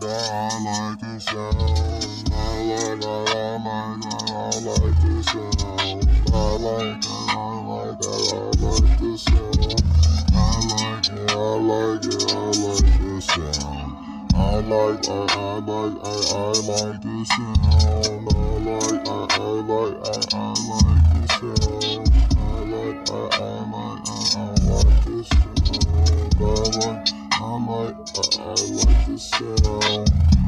like the sound. I like the sound. I like the sound. I like the sound. I like the sound. I like the sound. I like the sound.